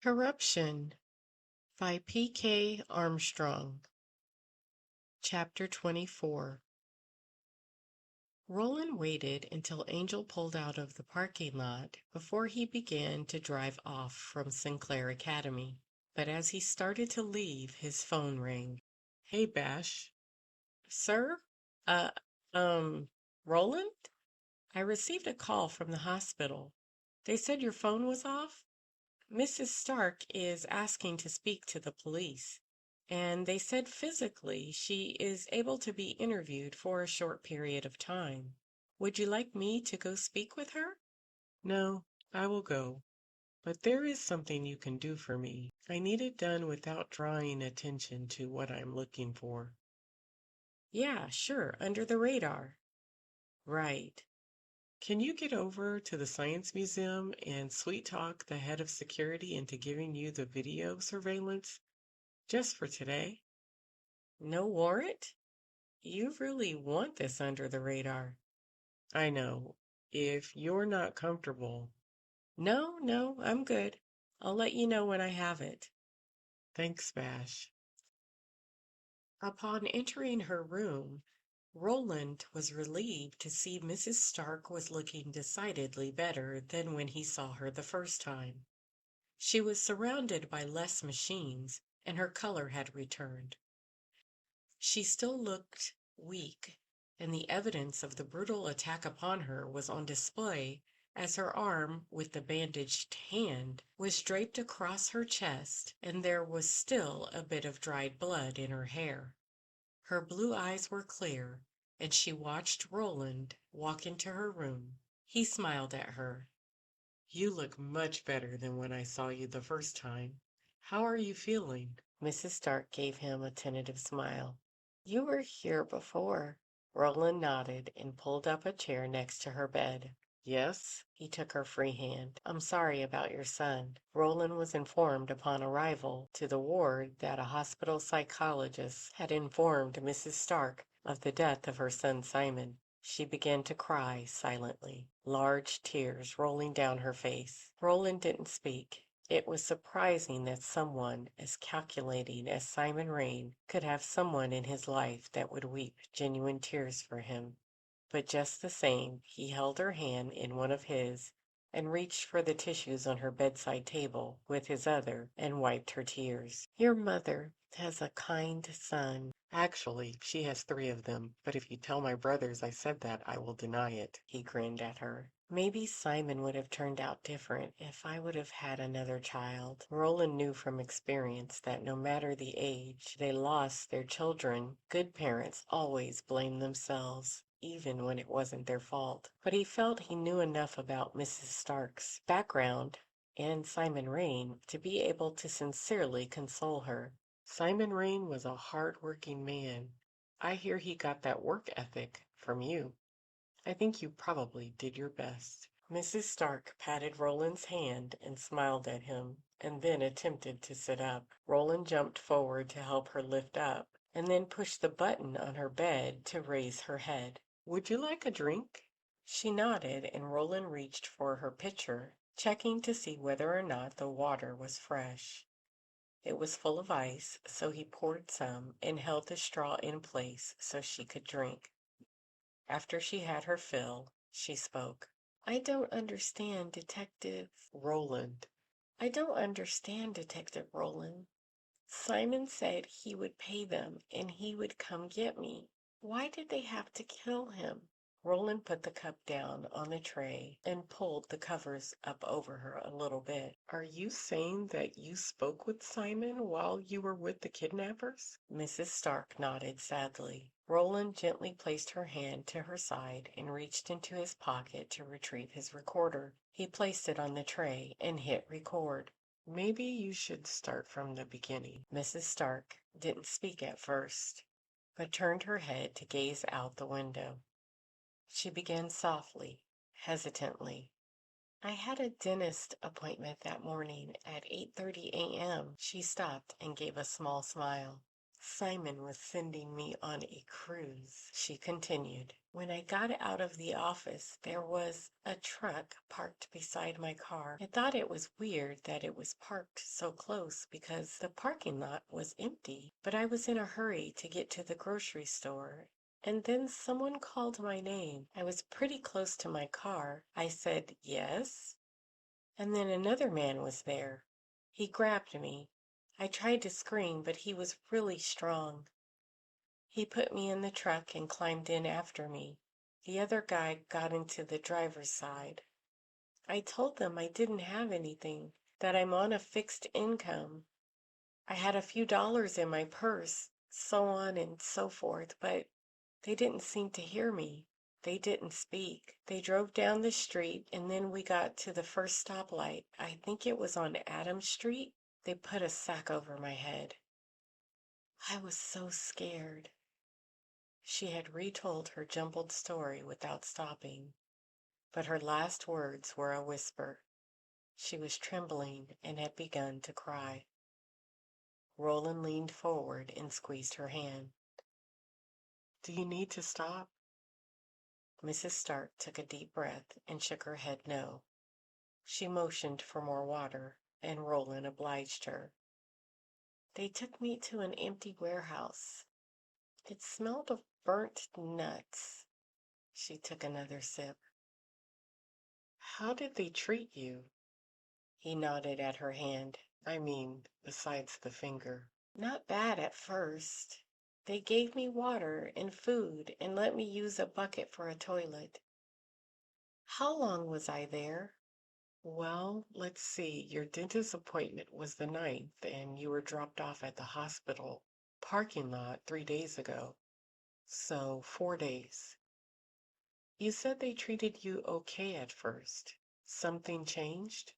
Corruption by P.K. Armstrong. Chapter 24. Roland waited until Angel pulled out of the parking lot before he began to drive off from Sinclair Academy. But as he started to leave, his phone rang. "Hey, Bash." "Sir? Uh, um, Roland? I received a call from the hospital. They said your phone was off. Mrs. Stark is asking to speak to the police, and they said physically she is able to be interviewed for a short period of time. Would you like me to go speak with her?" "No, I will go. But there is something you can do for me. I need it done without drawing attention to what I'm looking for." "Yeah, sure, under the radar." "Right. Can you get over to the Science Museum and sweet talk the head of security into giving you the video surveillance just for today?" "No warrant? You really want this under the radar." "I know. If you're not comfortable." "No, no, I'm good. I'll let you know when I have it." "Thanks, Bash." Upon entering her room, Roland was relieved to see Mrs. Stark was looking decidedly better than when he saw her the first time. She was surrounded by less machines, and her color had returned. She still looked weak, and the evidence of the brutal attack upon her was on display as her arm, with the bandaged hand, was draped across her chest, and there was still a bit of dried blood in her hair. Her blue eyes were clear, and she watched Roland walk into her room. He smiled at her. "You look much better than when I saw you the first time. How are you feeling?" Mrs. Stark gave him a tentative smile. "You were here before." Roland nodded and pulled up a chair next to her bed. "Yes?" He took her free hand. "I'm sorry about your son." Roland was informed upon arrival to the ward that a hospital psychologist had informed Mrs. Stark of the death of her son Simon. She began to cry silently, large tears rolling down her face. Roland didn't speak. It was surprising that someone as calculating as Simon Rain could have someone in his life that would weep genuine tears for him. But just the same, he held her hand in one of his and reached for the tissues on her bedside table with his other and wiped her tears. "Your mother has a kind son." "Actually, she has three of them, but if you tell my brothers I said that, I will deny it." He grinned at her. "Maybe Simon would have turned out different if I would have had another child." Roland knew from experience that no matter the age they lost their children, good parents always blame themselves, even when it wasn't their fault. But he felt he knew enough about Mrs. Stark's background and Simon Rain to be able to sincerely console her. "Simon Rain was a hard-working man. I hear he got that work ethic from you. I think you probably did your best." Mrs. Stark patted Roland's hand and smiled at him, and then attempted to sit up. Roland jumped forward to help her lift up, and then pushed the button on her bed to raise her head. "Would you like a drink?" She nodded, and Roland reached for her pitcher, checking to see whether or not the water was fresh. It was full of ice, so he poured some and held the straw in place so she could drink. After she had her fill, she spoke. "I don't understand, Detective Roland. I don't understand, Detective Roland. Simon said he would pay them and he would come get me. Why did they have to kill him?" Roland put the cup down on the tray and pulled the covers up over her a little bit. "Are you saying that you spoke with Simon while you were with the kidnappers?" Mrs. Stark nodded sadly. Roland gently placed her hand to her side and reached into his pocket to retrieve his recorder. He placed it on the tray and hit record. "Maybe you should start from the beginning." Mrs. Stark didn't speak at first, but turned her head to gaze out the window. She began softly, hesitantly. "I had a dentist appointment that morning at 8:30 a.m." She stopped and gave a small smile. Simon was sending me on a cruise, she continued. When I got out of the office, there was a truck parked beside my car. I thought it was weird that it was parked so close because the parking lot was empty, but I was in a hurry to get to the grocery store. And then someone called my name. I was pretty close to my car. I said, yes. And then another man was there. He grabbed me. I tried to scream, but he was really strong. He put me in the truck and climbed in after me. The other guy got into the driver's side. I told them I didn't have anything, that I'm on a fixed income. I had a few dollars in my purse, so on and so forth, but they didn't seem to hear me. They didn't speak. They drove down the street, and then we got to the first stoplight. I think it was on Adams Street. They put a sack over my head. I was so scared. She had retold her jumbled story without stopping, but her last words were a whisper. She was trembling and had begun to cry. Roland leaned forward and squeezed her hand. Do you need to stop? Mrs. Stark took a deep breath and shook her head no. She motioned for more water, and Roland obliged her. They took me to an empty warehouse. It smelled of burnt nuts. She took another sip. How did they treat you? He nodded at her hand. I mean, besides the finger. Not bad at first. They gave me water and food and let me use a bucket for a toilet. How long was I there? Well, let's see. Your dentist appointment was the 9th, and you were dropped off at the hospital parking lot 3 days ago. So 4 days. You said they treated you okay at first. Something changed?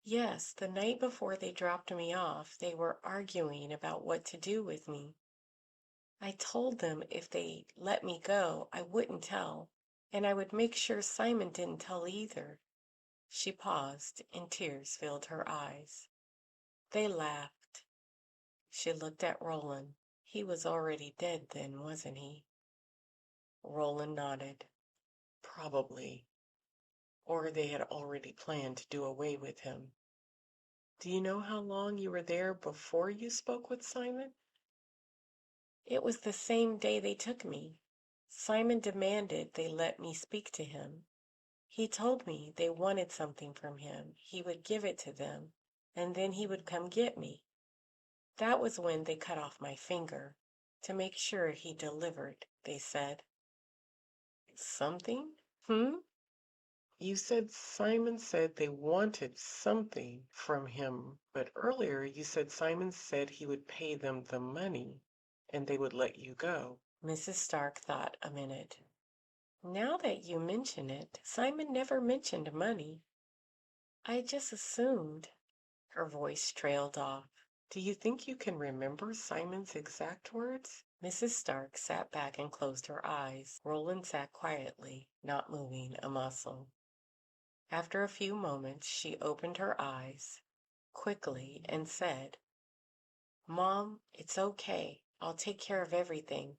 Yes, the night before they dropped me off, they were arguing about what to do with me. I told them if they let me go, I wouldn't tell, and I would make sure Simon didn't tell either. She paused, and tears filled her eyes. They laughed. She looked at Roland. He was already dead then, wasn't he? Roland nodded. Probably. Or they had already planned to do away with him. Do you know how long you were there before you spoke with Simon? It was the same day they took me. Simon demanded they let me speak to him. He told me they wanted something from him. He would give it to them, and then he would come get me. That was when they cut off my finger, to make sure he delivered, they said. Something? You said Simon said they wanted something from him, but earlier you said Simon said he would pay them the money and they would let you go. Mrs. Stark thought a minute. Now that you mention it, Simon never mentioned money. I just assumed. Her voice trailed off. Do you think you can remember Simon's exact words? Mrs. Stark sat back and closed her eyes. Roland sat quietly, not moving a muscle. After a few moments, she opened her eyes quickly and said, Mom, it's okay. I'll take care of everything.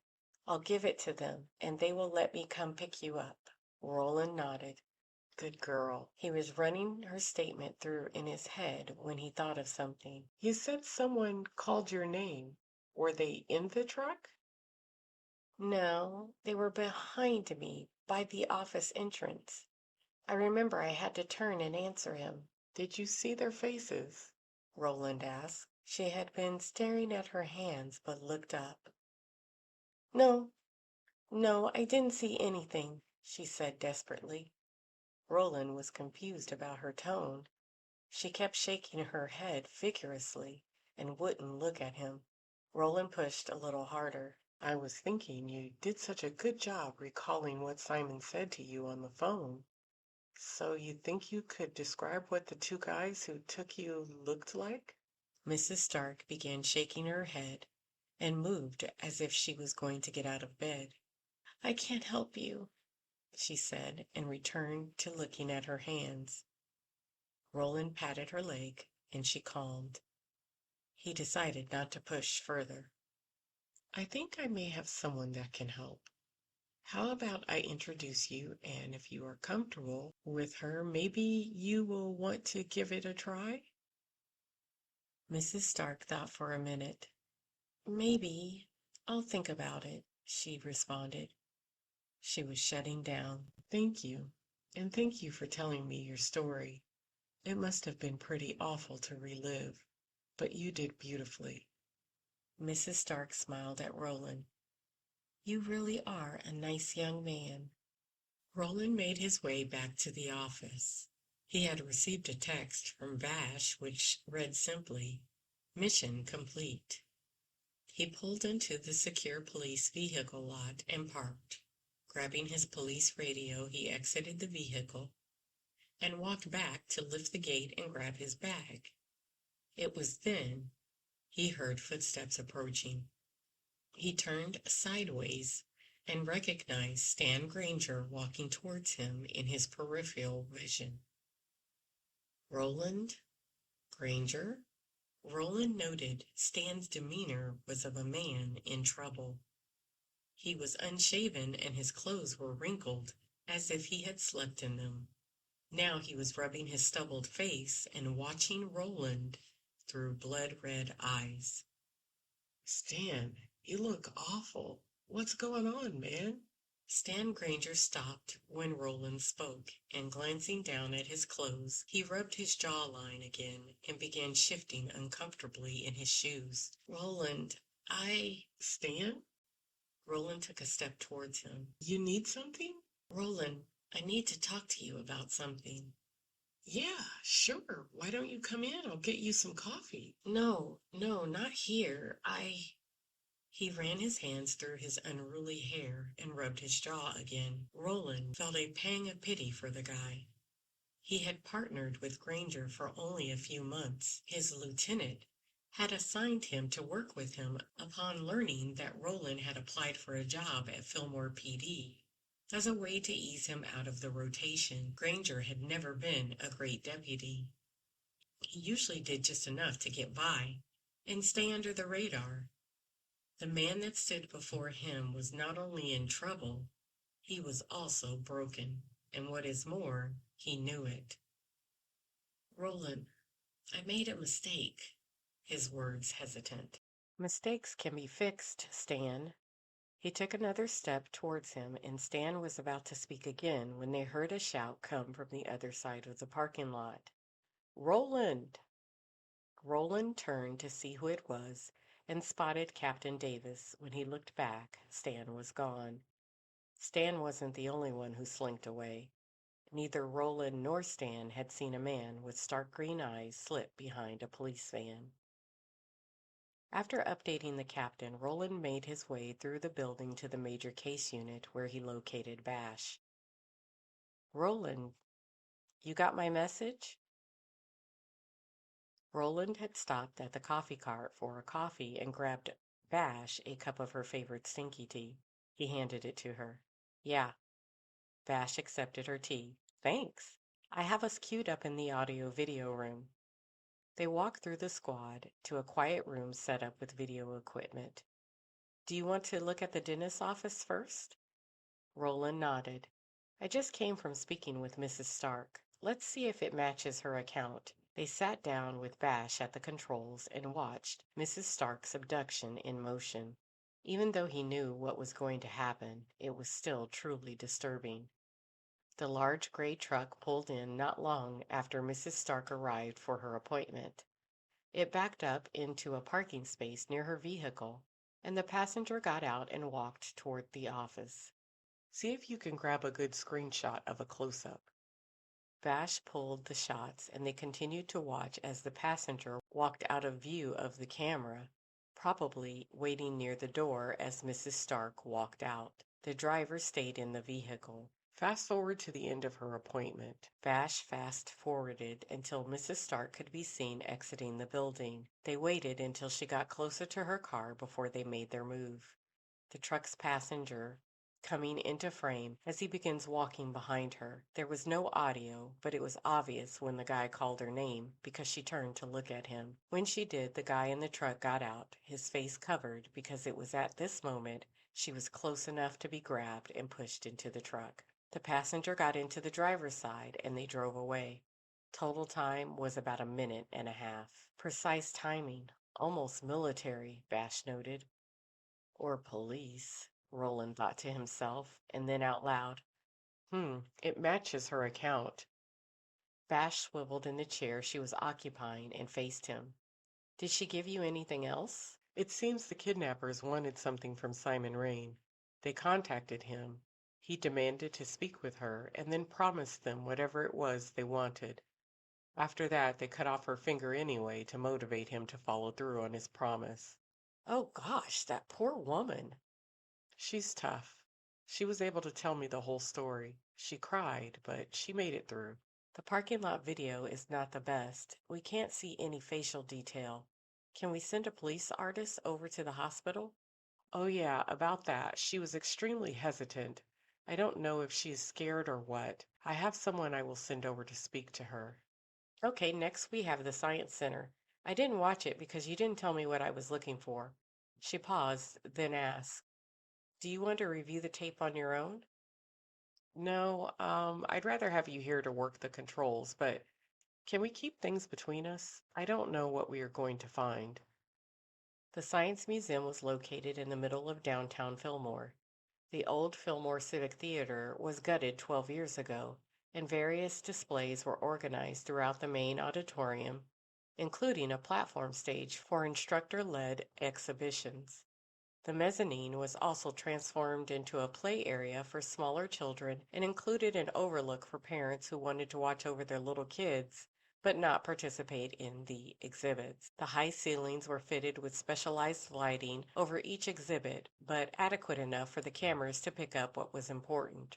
I'll give it to them, and they will let me come pick you up. Roland nodded. Good girl. He was running her statement through in his head when he thought of something. You said someone called your name. Were they in the truck? No, they were behind me by the office entrance. I remember I had to turn and answer him. Did you see their faces? Roland asked. She had been staring at her hands but looked up. No, no, I didn't see anything, she said desperately. Roland was confused about her tone. She kept shaking her head vigorously and wouldn't look at him. Roland pushed a little harder. I was thinking you did such a good job recalling what Simon said to you on the phone. So you think you could describe what the two guys who took you looked like? Mrs. Stark began shaking her head and moved as if she was going to get out of bed. I can't help you, she said, and returned to looking at her hands. Roland patted her leg, and she calmed. He decided not to push further. I think I may have someone that can help. How about I introduce you, and if you are comfortable with her, maybe you will want to give it a try? Mrs. Stark thought for a minute. Maybe. I'll think about it, she responded. She was shutting down. Thank you. And thank you for telling me your story. It must have been pretty awful to relive, but you did beautifully. Mrs. Stark smiled at Roland. You really are a nice young man. Roland made his way back to the office. He had received a text from Vash which read simply, Mission complete. He pulled into the secure police vehicle lot and parked. Grabbing his police radio, he exited the vehicle and walked back to lift the gate and grab his bag. It was then he heard footsteps approaching. He turned sideways and recognized Stan Granger walking towards him in his peripheral vision. Roland? Granger? Roland noted Stan's demeanor was of a man in trouble. He was unshaven and his clothes were wrinkled, as if he had slept in them. Now he was rubbing his stubbled face and watching Roland through blood-red eyes. Stan, you look awful. What's going on, man? Stan Granger stopped when Roland spoke, and glancing down at his clothes, he rubbed his jawline again and began shifting uncomfortably in his shoes. Roland, Stan? Roland took a step towards him. You need something? Roland, I need to talk to you about something. Yeah, sure. Why don't you come in? I'll get you some coffee. No, no, not here. He ran his hands through his unruly hair and rubbed his jaw again. Roland felt a pang of pity for the guy. He had partnered with Granger for only a few months. His lieutenant had assigned him to work with him upon learning that Roland had applied for a job at Fillmore PD. As a way to ease him out of the rotation, Granger had never been a great deputy. He usually did just enough to get by and stay under the radar. The man that stood before him was not only in trouble, he was also broken, and what is more, he knew it. Roland, I made a mistake, his words hesitant. Mistakes can be fixed, Stan. He took another step towards him, and Stan was about to speak again when they heard a shout come from the other side of the parking lot. Roland! Roland turned to see who it was and spotted Captain Davis. When he looked back, Stan was gone. Stan wasn't the only one who slinked away. Neither Roland nor Stan had seen a man with stark green eyes slip behind a police van. After updating the captain, Roland made his way through the building to the major case unit where he located Bash. Roland, you got my message? Roland had stopped at the coffee cart for a coffee and grabbed Bash a cup of her favorite stinky tea. He handed it to her. Yeah. Bash accepted her tea. Thanks. I have us queued up in the audio-video room. They walked through the squad to a quiet room set up with video equipment. Do you want to look at the dentist's office first? Roland nodded. I just came from speaking with Mrs. Stark. Let's see if it matches her account. They sat down with Bash at the controls and watched Mrs. Stark's abduction in motion. Even though he knew what was going to happen, it was still truly disturbing. The large gray truck pulled in not long after Mrs. Stark arrived for her appointment. It backed up into a parking space near her vehicle, and the passenger got out and walked toward the office. See if you can grab a good screenshot of a close-up. Vash pulled the shots, and they continued to watch as the passenger walked out of view of the camera, probably waiting near the door as Mrs. Stark walked out. The driver stayed in the vehicle. Fast forward to the end of her appointment. Vash fast-forwarded until Mrs. Stark could be seen exiting the building. They waited until she got closer to her car before they made their move. The truck's passenger coming into frame as he begins walking behind her. There was no audio, but it was obvious when the guy called her name because she turned to look at him. When she did, the guy in the truck got out, his face covered, because it was at this moment she was close enough to be grabbed and pushed into the truck. The passenger got into the driver's side and they drove away. Total time was about a minute and a half. Precise timing, almost military, Bash noted. Or police, Roland thought to himself, and then out loud, it matches her account. Bash swiveled in the chair she was occupying and faced him. Did she give you anything else? It seems the kidnappers wanted something from Simon Rain. They contacted him. He demanded to speak with her and then promised them whatever it was they wanted. After that, they cut off her finger anyway to motivate him to follow through on his promise. Oh gosh, that poor woman. She's tough. She was able to tell me the whole story. She cried, but she made it through. The parking lot video is not the best. We can't see any facial detail. Can we send a police artist over to the hospital? Oh, yeah, about that. She was extremely hesitant. I don't know if she's scared or what. I have someone I will send over to speak to her. Okay, next we have the Science Center. I didn't watch it because you didn't tell me what I was looking for. She paused, then asked, do you want to review the tape on your own? No, I'd rather have you here to work the controls, but can we keep things between us? I don't know what we are going to find. The Science Museum was located in the middle of downtown Fillmore. The old Fillmore Civic Theater was gutted 12 years ago, and various displays were organized throughout the main auditorium, including a platform stage for instructor-led exhibitions. The mezzanine was also transformed into a play area for smaller children and included an overlook for parents who wanted to watch over their little kids but not participate in the exhibits. The high ceilings were fitted with specialized lighting over each exhibit, but adequate enough for the cameras to pick up what was important.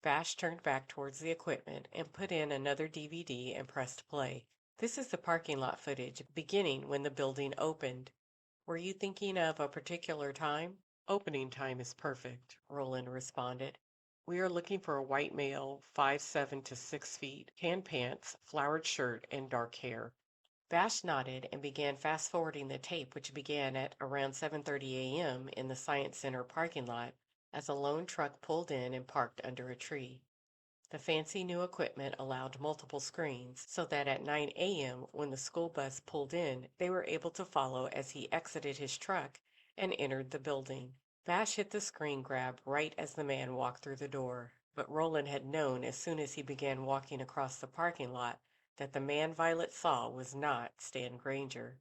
Bash turned back towards the equipment and put in another DVD and pressed play. This is the parking lot footage beginning when the building opened. Were you thinking of a particular time? Opening time is perfect, Roland responded. We are looking for a white male, 5'7" to 6 feet, tan pants, flowered shirt, and dark hair. Bash nodded and began fast-forwarding the tape, which began at around 7:30 a.m. in the Science Center parking lot as a lone truck pulled in and parked under a tree. The fancy new equipment allowed multiple screens, so that at 9 a.m., when the school bus pulled in, they were able to follow as he exited his truck and entered the building. Bash hit the screen grab right as the man walked through the door, but Roland had known as soon as he began walking across the parking lot that the man Violet saw was not Stan Granger.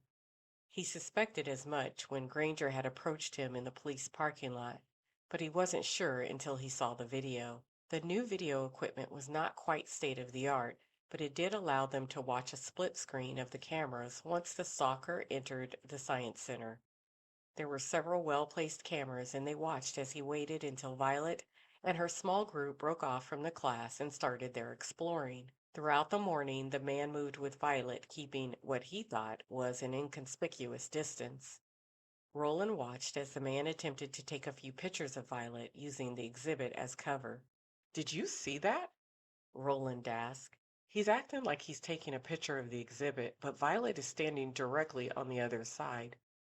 He suspected as much when Granger had approached him in the police parking lot, but he wasn't sure until he saw the video. The new video equipment was not quite state of the art, but it did allow them to watch a split screen of the cameras once the stalker entered the Science Center. There were several well-placed cameras, and they watched as he waited until Violet and her small group broke off from the class and started their exploring. Throughout the morning, the man moved with Violet, keeping what he thought was an inconspicuous distance. Roland watched as the man attempted to take a few pictures of Violet using the exhibit as cover. Did you see that? Roland asked. He's acting like he's taking a picture of the exhibit, but Violet is standing directly on the other side.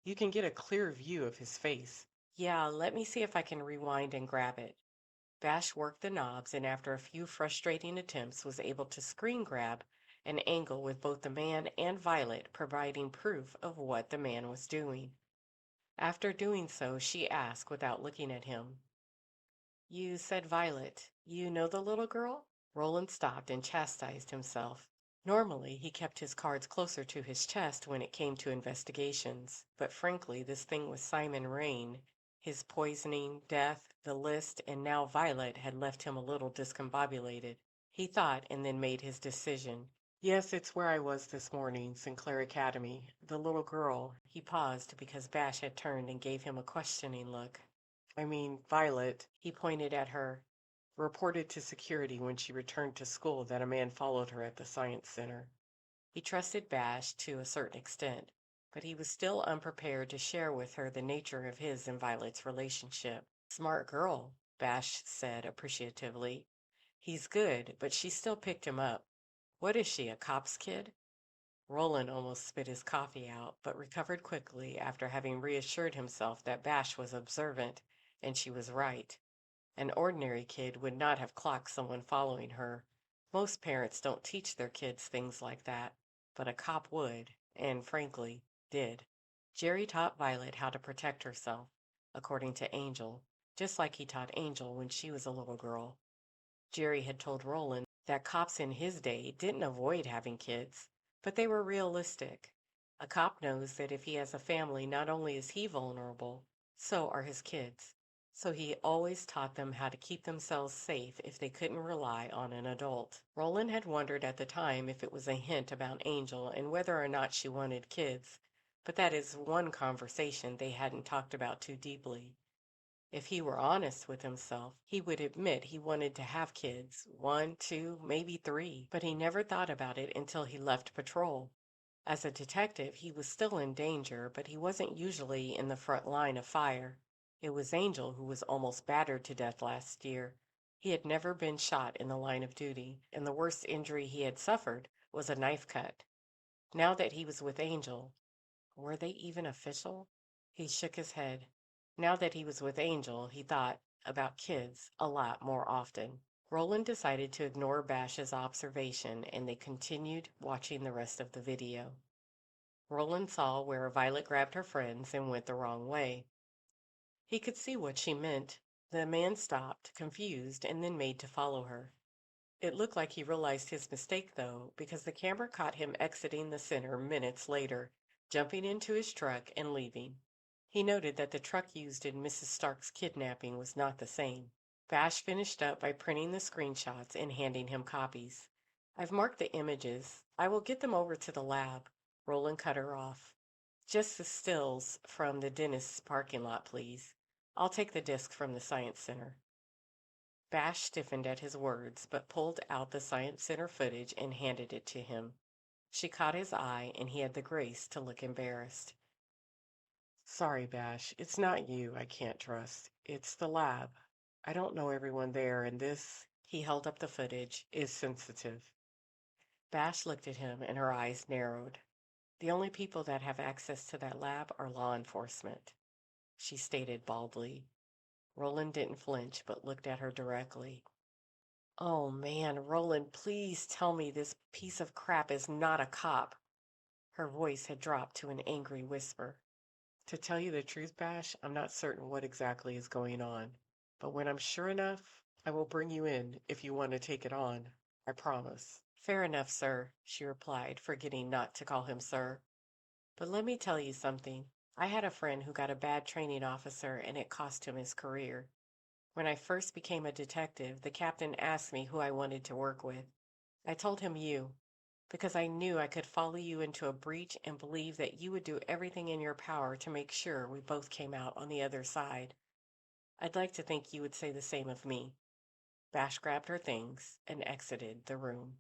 You can get a clear view of his face. Yeah, let me see if I can rewind and grab it. Bash worked the knobs and after a few frustrating attempts was able to screen grab an angle with both the man and Violet, providing proof of what the man was doing. After doing so, she asked without looking at him, you said Violet. You know the little girl? Roland stopped and chastised himself. Normally, he kept his cards closer to his chest when it came to investigations, but frankly, this thing with Simon Rain, his poisoning, death, the list, and now Violet had left him a little discombobulated. He thought and then made his decision. Yes, it's where I was this morning, Sinclair Academy. The little girl. He paused because Bash had turned and gave him a questioning look. I mean, Violet, he pointed at her, reported to security when she returned to school that a man followed her at the Science Center. He trusted Bash to a certain extent, but he was still unprepared to share with her the nature of his and Violet's relationship. Smart girl, Bash said appreciatively. He's good, but she still picked him up. What is she, a cop's kid? Roland almost spit his coffee out, but recovered quickly after having reassured himself that Bash was observant, and she was right. An ordinary kid would not have clocked someone following her. Most parents don't teach their kids things like that, but a cop would, and frankly, did. Jerry taught Violet how to protect herself, according to Angel, just like he taught Angel when she was a little girl. Jerry had told Roland that cops in his day didn't avoid having kids, but they were realistic. A cop knows that if he has a family, not only is he vulnerable, so are his kids. So he always taught them how to keep themselves safe if they couldn't rely on an adult. Roland had wondered at the time if it was a hint about Angel and whether or not she wanted kids, but that is one conversation they hadn't talked about too deeply. If he were honest with himself, he would admit he wanted to have kids, one, two, maybe three, but he never thought about it until he left patrol. As a detective, he was still in danger, but he wasn't usually in the front line of fire. It was Angel who was almost battered to death last year. He had never been shot in the line of duty, and the worst injury he had suffered was a knife cut. Now that he was with Angel, were they even official? He shook his head. Now that he was with Angel, he thought about kids a lot more often. Roland decided to ignore Bash's observation, and they continued watching the rest of the video. Roland saw where Violet grabbed her friends and went the wrong way. He could see what she meant. The man stopped, confused, and then made to follow her. It looked like he realized his mistake, though, because the camera caught him exiting the center minutes later, jumping into his truck and leaving. He noted that the truck used in Mrs. Stark's kidnapping was not the same. Bash finished up by printing the screenshots and handing him copies. I've marked the images. I will get them over to the lab. Roland cut her off. Just the stills from the dentist's parking lot, please. I'll take the disc from the science center. Bash stiffened at his words, but pulled out the Science Center footage and handed it to him. She caught his eye, and he had the grace to look embarrassed. Sorry, Bash. It's not you I can't trust. It's the lab. I don't know everyone there, and this, he held up the footage, is sensitive. Bash looked at him, and her eyes narrowed. The only people that have access to that lab are law enforcement, she stated baldly. Roland didn't flinch, but looked at her directly. Oh man, Roland, please tell me this piece of crap is not a cop. Her voice had dropped to an angry whisper. To tell you the truth, Bash, I'm not certain what exactly is going on. But when I'm sure enough, I will bring you in if you want to take it on. I promise. Fair enough, sir, she replied, forgetting not to call him sir. But let me tell you something. I had a friend who got a bad training officer and it cost him his career. When I first became a detective, the captain asked me who I wanted to work with. I told him you, because I knew I could follow you into a breach and believe that you would do everything in your power to make sure we both came out on the other side. I'd like to think you would say the same of me. Bash grabbed her things and exited the room.